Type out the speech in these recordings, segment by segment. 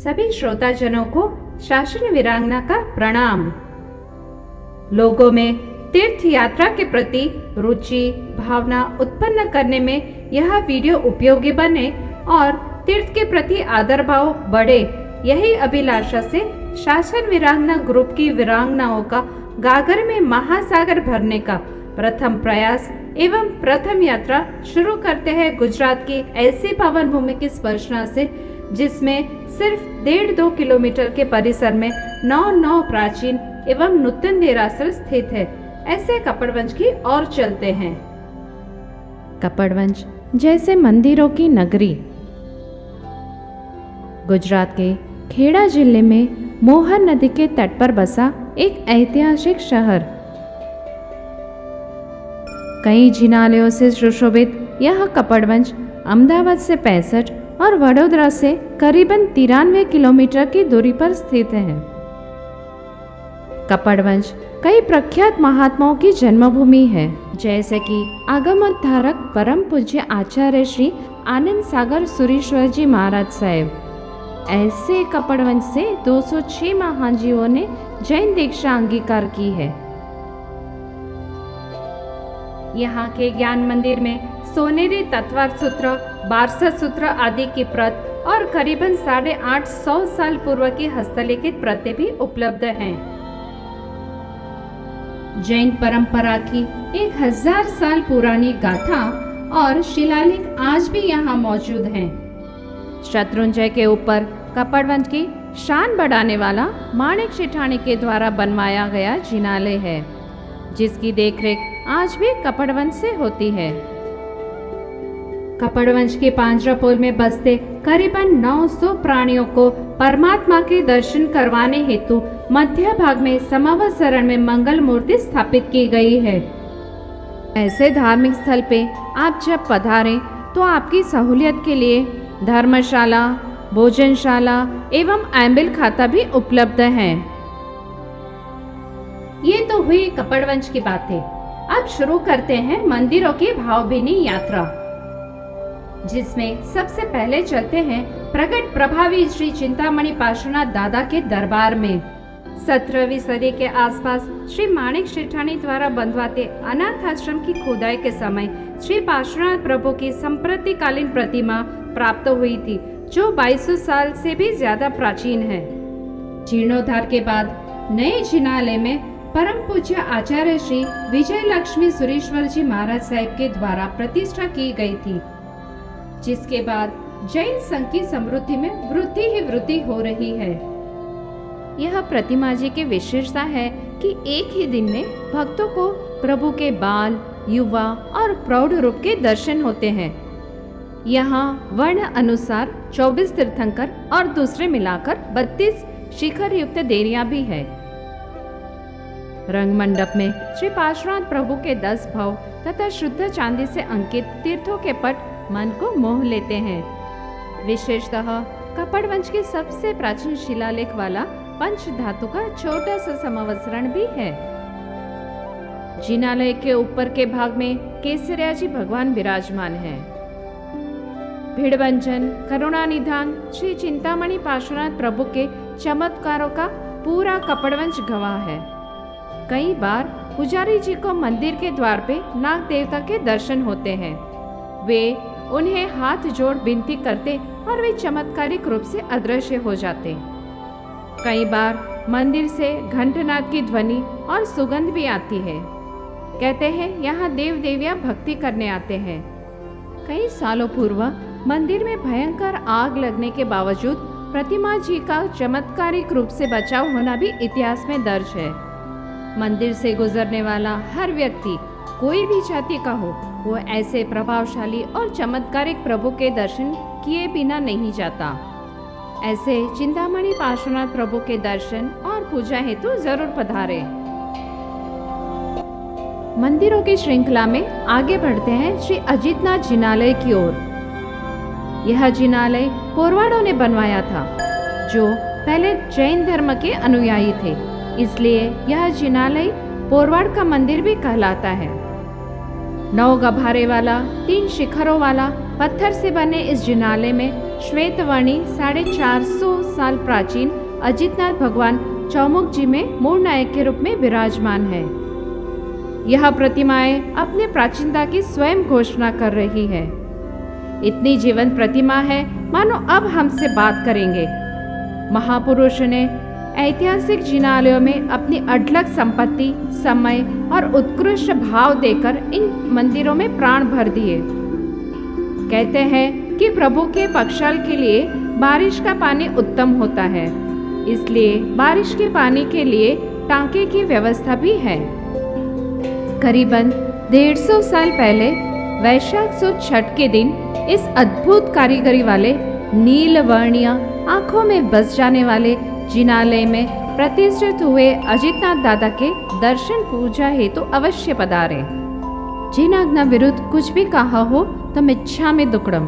सभी श्रोताजनों को शासन वीरांगना का प्रणाम। लोगों में तीर्थ यात्रा के प्रति रुचि भावना उत्पन्न करने में यह वीडियो उपयोगी बने और तीर्थ के प्रति आदर भाव बढ़े, यही अभिलाषा से शासन वीरांगना ग्रुप की वीरांगनाओं का गागर में महासागर भरने का प्रथम प्रयास एवं प्रथम यात्रा शुरू करते हैं गुजरात की ऐसी पावन भूमि की स्पर्शना से, जिसमें सिर्फ 1.5-2 किलोमीटर के परिसर में 9 प्राचीन एवं नूतन देरासर स्थित है। ऐसे कपड़वंज की ओर चलते हैं। कपड़वंज जैसे मंदिरों की नगरी। गुजरात के खेड़ा जिले में मोहर नदी के तट पर बसा एक ऐतिहासिक शहर। कई जिनालयों से सुशोभित यह कपड़वंज अहमदाबाद से 65 और वडोदरा से करीबन 93 किलोमीटर की दूरी पर स्थित है। कपड़वंज कई प्रख्यात महात्माओं की जन्मभूमि है, जैसे कि आगमोद्धारक परम पूज्य आचार्य श्री आनंद सागर सुरीश्वर जी महाराज साहेब। ऐसे कपड़वंज से 206 महान जीवों ने जैन दीक्षा अंगीकार की है। यहाँ के ज्ञान मंदिर में सोनेरी तत्वार सूत्र, बारसठ सूत्र आदि की प्रत और करीबन 850 साल पूर्व की हस्तलिखित प्रतें भी उपलब्ध हैं। जैन परंपरा की 1000 साल पुरानी गाथा और शिलालेख आज भी यहाँ मौजूद हैं। शत्रुंजय के ऊपर कपड़वंज की शान बढ़ाने वाला माणिक शिठाणी के द्वारा बनवाया गया जिनालय है, जिसकी देखरेख आज भी कपड़वंज से होती है। कपड़वंज के पांजरापोल में बसते करीबन 900 प्राणियों को परमात्मा के दर्शन करवाने हेतु मध्य भाग में समावसरण में मंगल मूर्ति स्थापित की गई है। ऐसे धार्मिक स्थल पे आप जब पधारें तो आपकी सहूलियत के लिए धर्मशाला, भोजनशाला एवं एम्बिल खाता भी उपलब्ध हैं। ये तो हुई कपड़वंज की बातें। अब शुरू करते हैं मंदिरों की भावभीनी यात्रा, जिसमें सबसे पहले चलते हैं प्रगट प्रभावी श्री चिंतामणि पार्श्वनाथ दादा के दरबार में। 17वीं सदी के आसपास श्री माणिक शिठाणी द्वारा बंधवाते अनाथ आश्रम की खुदाई के समय श्री पार्श्वनाथ प्रभु की संप्रतिकालीन प्रतिमा प्राप्त हुई थी, जो 2200 साल से भी ज्यादा प्राचीन है। जीर्णोद्धार के बाद नए जिनालय में परम पूज्य आचार्य श्री विजय लक्ष्मी सुरेश्वर जी महाराज साहिब के द्वारा प्रतिष्ठा की गई थी, जिसके बाद जैन संघ की समृद्धि में वृद्धि ही वृद्धि हो रही है। यह प्रतिमा जी की विशेषता है कि एक ही दिन में भक्तों को प्रभु के बाल, युवा और प्रौढ़ रूप के दर्शन होते हैं। यहाँ वर्ण अनुसार 24 तीर्थंकर और दूसरे मिलाकर 32 शिखर युक्त देरियां भी है। रंग मंडप में श्री पार्श्वनाथ प्रभु के 10 भव तथा शुद्ध चांदी से अंकित तीर्थों के पट मन को मोह लेते हैं। विशेषतः कपड़वंज के सबसे प्राचीन शिलालेख वाला पंच धातु का छोटा सा समावसरण भी है। जिनालय के ऊपर के भाग में केसरिया जी भगवान विराजमान हैं। भिड़भंजन, करुणा निधान श्री चिंतामणि पार्श्वनाथ प्रभु के चमत्कारों का पूरा कपड़वंज गवाह है। कई बार पुजारी जी को मंदिर के द्वार पे नाग देवता के दर्शन होते हैं। वे उन्हें हाथ जोड़ विनती करते और वे चमत्कारिक रूप से अदृश्य हो जाते। कई बार मंदिर से घंटनाद की ध्वनि और सुगंध भी आती है। कहते हैं यहाँ देव देवियां भक्ति करने आते हैं। कई सालों पूर्व मंदिर में भयंकर आग लगने के बावजूद प्रतिमा जी का चमत्कारिक रूप से बचाव होना भी इतिहास में दर्ज है। मंदिर से गुजरने वाला हर व्यक्ति, कोई भी जाति का हो, वो ऐसे प्रभावशाली और चमत्कारिक प्रभु के दर्शन किए बिना नहीं जाता। ऐसे चिंतामणि पार्श्वनाथ प्रभु के दर्शन और पूजा हेतु जरूर पधारे। मंदिरों की श्रृंखला में आगे बढ़ते हैं श्री अजितनाथ जिनालय की ओर। यह जिनालय पोरवाड़ों ने बनवाया था, जो पहले जैन धर्म के अनुयायी थे, इसलिए यह जिनालय पोरवाड़ का मंदिर भी कहलाता है। 9 गभारे वाला 3 शिखरों वाला पत्थर से बने इस जिनालय में श्वेतवर्णी 450 साल प्राचीन अजितनाथ भगवान चौमुख जी में मूल नायक के रूप में विराजमान है। यह प्रतिमाएं अपने प्राचीनता की स्वयं घोषणा कर रही है। इतनी जीवंत प्रतिमा है मानो अब हमसे बात करेंगे। महापुरुष ने ऐतिहासिक जिनालयों में अपनी अढलक संपत्ति, समय और उत्कृष्ट भाव देकर इन मंदिरों में प्राण भर दिए। कहते हैं कि प्रभु के पक्षाल के लिए बारिश का पानी उत्तम होता है, इसलिए बारिश के पानी के लिए टांके की व्यवस्था भी है। करीबन 150 साल पहले वैशाख सुद छठ के दिन इस अद्भुत कारीगरी वाले नील वर्णीय आंखों में बस जाने वाले जिनालय में प्रतिष्ठित हुए अजितनाथ दादा के दर्शन पूजा हेतु अवश्य पधारे। जिन आज्ञा विरुद्ध कुछ भी कहा हो तो मिच्छामि दुक्कडम।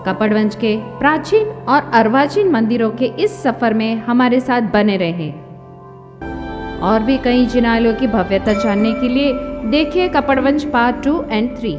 कपड़वंज के प्राचीन और अर्वाचीन मंदिरों के इस सफर में हमारे साथ बने रहें। और भी कई जिनालयों की भव्यता जानने के लिए देखिए कपड़वंज पार्ट 2 और 3।